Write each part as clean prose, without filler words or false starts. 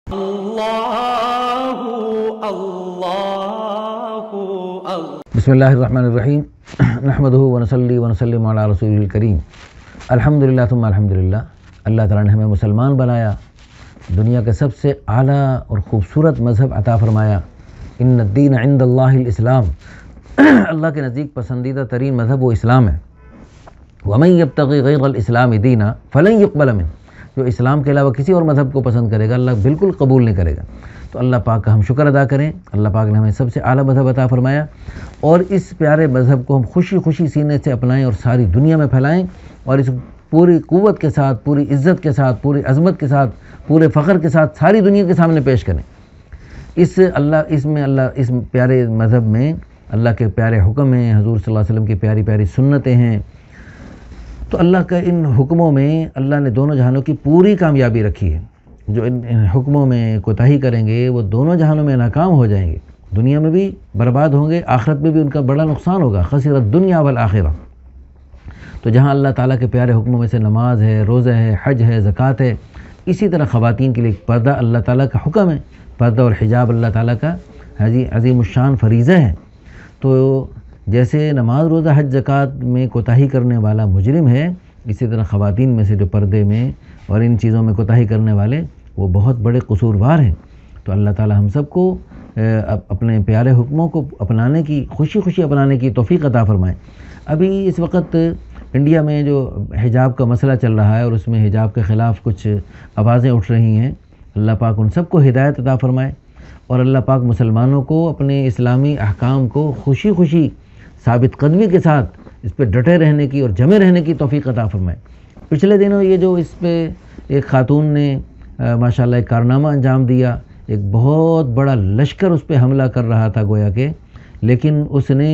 بسم اللہ الرحمن الرحیم نحمدہ ونصلی ونسلم علی رسول الکریم الحمدللہ ثم الحمدللہ۔ اللہ تعالیٰ نے ہمیں مسلمان بنایا، دنیا کے سب سے اعلیٰ اور خوبصورت مذہب عطا فرمایا۔ ان الدین عند اللہ الاسلام، اللہ کے نزدیک پسندیدہ ترین مذہب وہ اسلام ہے۔ ومن یبتغی غیر الاسلام دینا فلن یقبل منہ، جو اسلام کے علاوہ کسی اور مذہب کو پسند کرے گا اللہ بالکل قبول نہیں کرے گا۔ تو اللہ پاک کا ہم شکر ادا کریں، اللہ پاک نے ہمیں سب سے اعلیٰ مذہب عطا فرمایا، اور اس پیارے مذہب کو ہم خوشی خوشی سینے سے اپنائیں اور ساری دنیا میں پھیلائیں، اور اس پوری قوت کے ساتھ، پوری عزت کے ساتھ، پوری عظمت کے ساتھ، پورے فخر کے ساتھ ساری دنیا کے سامنے پیش کریں۔ اس پیارے مذہب میں اللہ کے پیارے حکم ہیں، حضور صلی اللہ علیہ وسلم کی پیاری پیاری سنتیں ہیں۔ تو اللہ کا ان حکموں میں اللہ نے دونوں جہانوں کی پوری کامیابی رکھی ہے۔ جو ان حکموں میں کوتاہی کریں گے وہ دونوں جہانوں میں ناکام ہو جائیں گے، دنیا میں بھی برباد ہوں گے، آخرت میں بھی ان کا بڑا نقصان ہوگا، خسر الدنیا والآخرہ۔ تو جہاں اللہ تعالیٰ کے پیارے حکموں میں سے نماز ہے، روزہ ہے، حج ہے، زکوٰۃ ہے، اسی طرح خواتین کے لیے پردہ اللہ تعالیٰ کا حکم ہے، پردہ اور حجاب اللہ تعالیٰ کا عظیم الشان فریضہ ہے۔ تو جیسے نماز، روزہ، حج، زکوٰۃ میں کوتاہی کرنے والا مجرم ہے، اسی طرح خواتین میں سے جو پردے میں اور ان چیزوں میں کوتاہی کرنے والے وہ بہت بڑے قصوروار ہیں۔ تو اللہ تعالیٰ ہم سب کو اپنے پیارے حکموں کو اپنانے کی، خوشی خوشی اپنانے کی توفیق عطا فرمائے۔ ابھی اس وقت انڈیا میں جو حجاب کا مسئلہ چل رہا ہے اور اس میں حجاب کے خلاف کچھ آوازیں اٹھ رہی ہیں، اللہ پاک ان سب کو ہدایت عطا فرمائے، اور اللہ پاک مسلمانوں کو اپنے اسلامی احکام کو خوشی خوشی ثابت قدمی کے ساتھ اس پہ ڈٹے رہنے کی اور جمے رہنے کی توفیق عطا فرمائے۔ پچھلے دنوں یہ جو اس پہ ایک خاتون نے ماشاءاللہ ایک کارنامہ انجام دیا، ایک بہت بڑا لشکر اس پہ حملہ کر رہا تھا گویا کہ، لیکن اس نے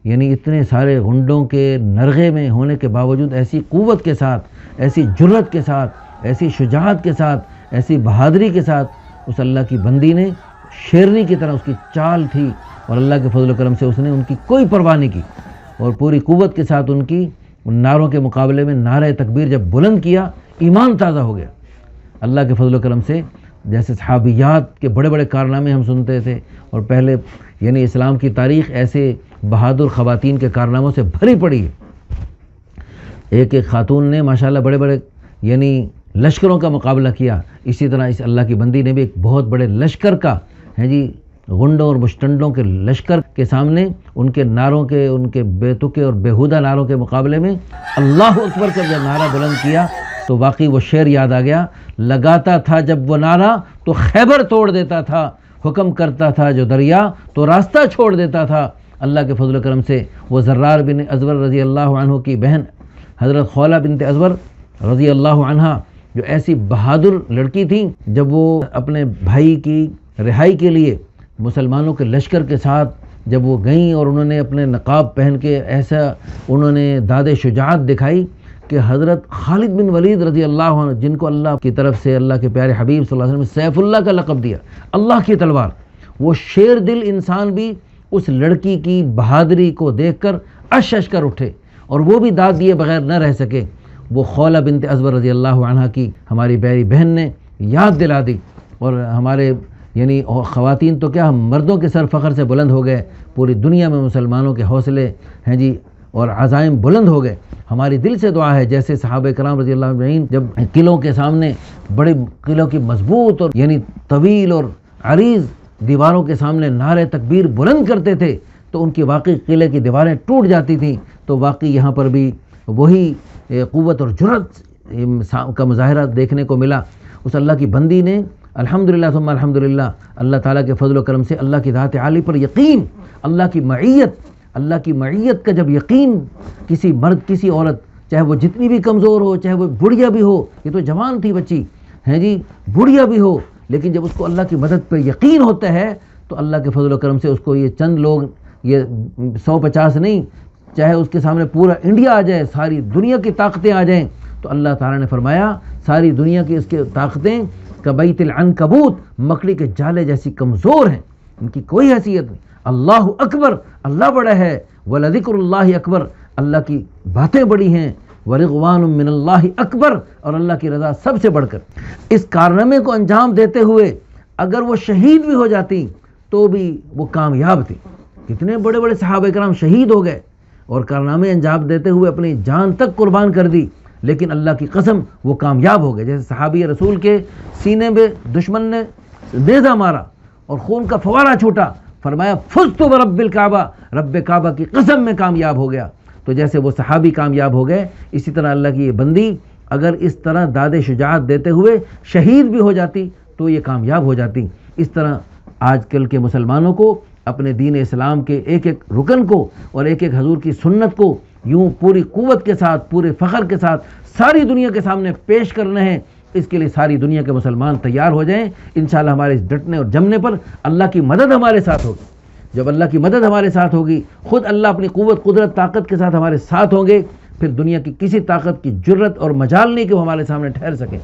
یعنی اتنے سارے غنڈوں کے نرغے میں ہونے کے باوجود ایسی قوت کے ساتھ، ایسی جرت کے ساتھ، ایسی شجاعت کے ساتھ، ایسی بہادری کے ساتھ اس اللہ کی بندی نے، شیرنی کی طرح اس کی چال تھی، اور اللہ کے فضل و کرم سے اس نے ان کی کوئی پرواہ نہیں کی، اور پوری قوت کے ساتھ ان کی نعروں کے مقابلے میں نعرہ تکبیر جب بلند کیا، ایمان تازہ ہو گیا اللہ کے فضل و کرم سے۔ جیسے صحابیات کے بڑے بڑے کارنامے ہم سنتے تھے، اور پہلے یعنی اسلام کی تاریخ ایسے بہادر خواتین کے کارناموں سے بھری پڑی ہے۔ ایک ایک خاتون نے ماشاءاللہ بڑے بڑے یعنی لشکروں کا مقابلہ کیا، اسی طرح اس اللہ کی بندی نے بھی ایک بہت بڑے لشکر کا غنڈوں اور مشتنڈوں کے لشکر کے سامنے ان کے نعروں کے، ان کے بے تکے اور بیہودہ نعروں کے مقابلے میں اللہ اکبر کا جب نعرہ بلند کیا تو واقعی وہ شعر یاد آ گیا، لگاتا تھا جب وہ نعرہ تو خیبر توڑ دیتا تھا، حکم کرتا تھا جو دریا تو راستہ چھوڑ دیتا تھا۔ اللہ کے فضل و کرم سے وہ زرار بن ازور رضی اللہ عنہ کی بہن حضرت خولہ بنت ازور رضی اللہ عنہ، جو ایسی بہادر لڑکی تھیں، جب وہ اپنے بھائی کی رہائی کے لیے مسلمانوں کے لشکر کے ساتھ جب وہ گئیں، اور انہوں نے اپنے نقاب پہن کے ایسا انہوں نے داد شجاعت دکھائی کہ حضرت خالد بن ولید رضی اللہ عنہ، جن کو اللہ کی طرف سے اللہ کے پیارے حبیب صلی اللہ علیہ وسلم نے سیف اللہ کا لقب دیا، اللہ کی تلوار، وہ شیر دل انسان بھی اس لڑکی کی بہادری کو دیکھ کر اش کر اٹھے، اور وہ بھی داد دیے بغیر نہ رہ سکے۔ وہ خولہ بنت ازور رضی اللہ عنہ کی ہماری پیاری بہن نے یاد دلا دی، اور ہمارے یعنی خواتین تو کیا، ہم مردوں کے سر فخر سے بلند ہو گئے، پوری دنیا میں مسلمانوں کے حوصلے ہیں اور عزائم بلند ہو گئے۔ ہماری دل سے دعا ہے جیسے صحابہ کرام رضی اللہ عنہم جب قلعوں کے سامنے، بڑے قلعوں کی مضبوط اور یعنی طویل اور عریض دیواروں کے سامنے نعرہ تکبیر بلند کرتے تھے تو ان کی واقعی قلعے کی دیواریں ٹوٹ جاتی تھیں۔ تو واقعی یہاں پر بھی وہی قوت اور جرت کا مظاہرہ دیکھنے کو ملا۔ اس اللہ کی بندی نے الحمدللہ ثم الحمدللہ اللہ تعالیٰ کے فضل و کرم سے اللہ کی ذات عالی پر یقین، اللہ کی معیت کا جب یقین کسی مرد، کسی عورت، چاہے وہ جتنی بھی کمزور ہو، چاہے وہ بڑھیا بھی ہو، یہ تو جوان تھی بچی بڑھیا بھی ہو، لیکن جب اس کو اللہ کی مدد پہ یقین ہوتا ہے تو اللہ کے فضل و کرم سے اس کو یہ چند لوگ، یہ 150 نہیں، چاہے اس کے سامنے پورا انڈیا آ جائے، ساری دنیا کی طاقتیں آ جائیں، تو اللہ تعالیٰ نے فرمایا ساری دنیا کی اس کے طاقتیں کبیت العنکبوت، مکڑی کے جالے جیسی کمزور ہیں، ان کی کوئی حیثیت نہیں۔ اللہ اکبر، اللہ بڑا ہے، وَلَذِكْرُ اللَّهِ اکبر، اللہ کی باتیں بڑی ہیں، ورضوان من اللہ اکبر، اور اللہ کی رضا سب سے بڑھ کر۔ اس کارنامے کو انجام دیتے ہوئے اگر وہ شہید بھی ہو جاتی تو بھی وہ کامیاب تھی۔ کتنے بڑے بڑے صحابہ کرام شہید ہو گئے اور کارنامے انجام دیتے ہوئے اپنی جان تک قربان کر دی، لیکن اللہ کی قسم وہ کامیاب ہو گئے۔ جیسے صحابی رسول کے سینے میں دشمن نے نیزہ مارا اور خون کا فوارہ چھوٹا، فرمایا فزت برب الکعبہ، رب کعبہ کی قسم میں کامیاب ہو گیا۔ تو جیسے وہ صحابی کامیاب ہو گئے، اسی طرح اللہ کی یہ بندی اگر اس طرح داد شجاعت دیتے ہوئے شہید بھی ہو جاتی تو یہ کامیاب ہو جاتی۔ اس طرح آج کل کے مسلمانوں کو اپنے دین اسلام کے ایک ایک رکن کو اور ایک ایک حضور کی سنت کو یوں پوری قوت کے ساتھ، پورے فخر کے ساتھ ساری دنیا کے سامنے پیش کرنا ہے۔ اس کے لیے ساری دنیا کے مسلمان تیار ہو جائیں۔ انشاءاللہ ہمارے اس ڈٹنے اور جمنے پر اللہ کی مدد ہمارے ساتھ ہوگی۔ جب اللہ کی مدد ہمارے ساتھ ہوگی، خود اللہ اپنی قوت، قدرت، طاقت کے ساتھ ہمارے ساتھ ہوں گے، پھر دنیا کی کسی طاقت کی جرت اور مجال نہیں کہ وہ ہمارے سامنے ٹھہر سکیں۔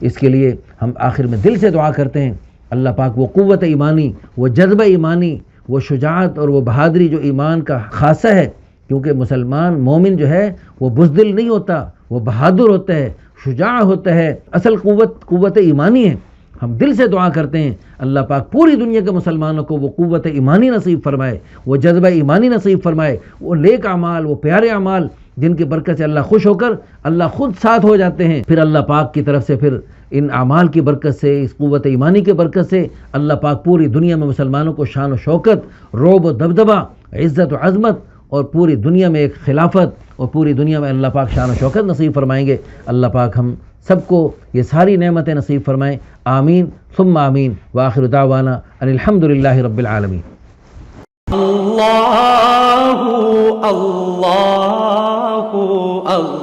اس کے لیے ہم آخر میں دل سے دعا کرتے ہیں، اللہ پاک وہ قوت ایمانی، وہ جذبہ ایمانی، وہ شجاعت اور وہ بہادری جو ایمان کا خاصہ ہے، کیونکہ مسلمان مومن جو ہے وہ بزدل نہیں ہوتا، وہ بہادر ہوتا ہے، شجاع ہوتا ہے، اصل قوت ایمانی ہے۔ ہم دل سے دعا کرتے ہیں اللہ پاک پوری دنیا کے مسلمانوں کو وہ قوت ایمانی نصیب فرمائے، وہ جذبہ ایمانی نصیب فرمائے، وہ نیک اعمال، وہ پیارے اعمال جن کی برکت سے اللہ خوش ہو کر اللہ خود ساتھ ہو جاتے ہیں۔ پھر اللہ پاک کی طرف سے پھر ان اعمال کی برکت سے، اس قوت ایمانی کی برکت سے اللہ پاک پوری دنیا میں مسلمانوں کو شان و شوکت، رعب و دبدبہ، عزت و عظمت اور پوری دنیا میں ایک خلافت اور پوری دنیا میں اللہ پاک شان و شوکت نصیب فرمائیں گے۔ اللہ پاک ہم سب کو یہ ساری نعمتیں نصیب فرمائیں، آمین ثم آمین، وآخر دعوانا ان الحمدللہ رب العالمین۔ اللہ اللہ اللہ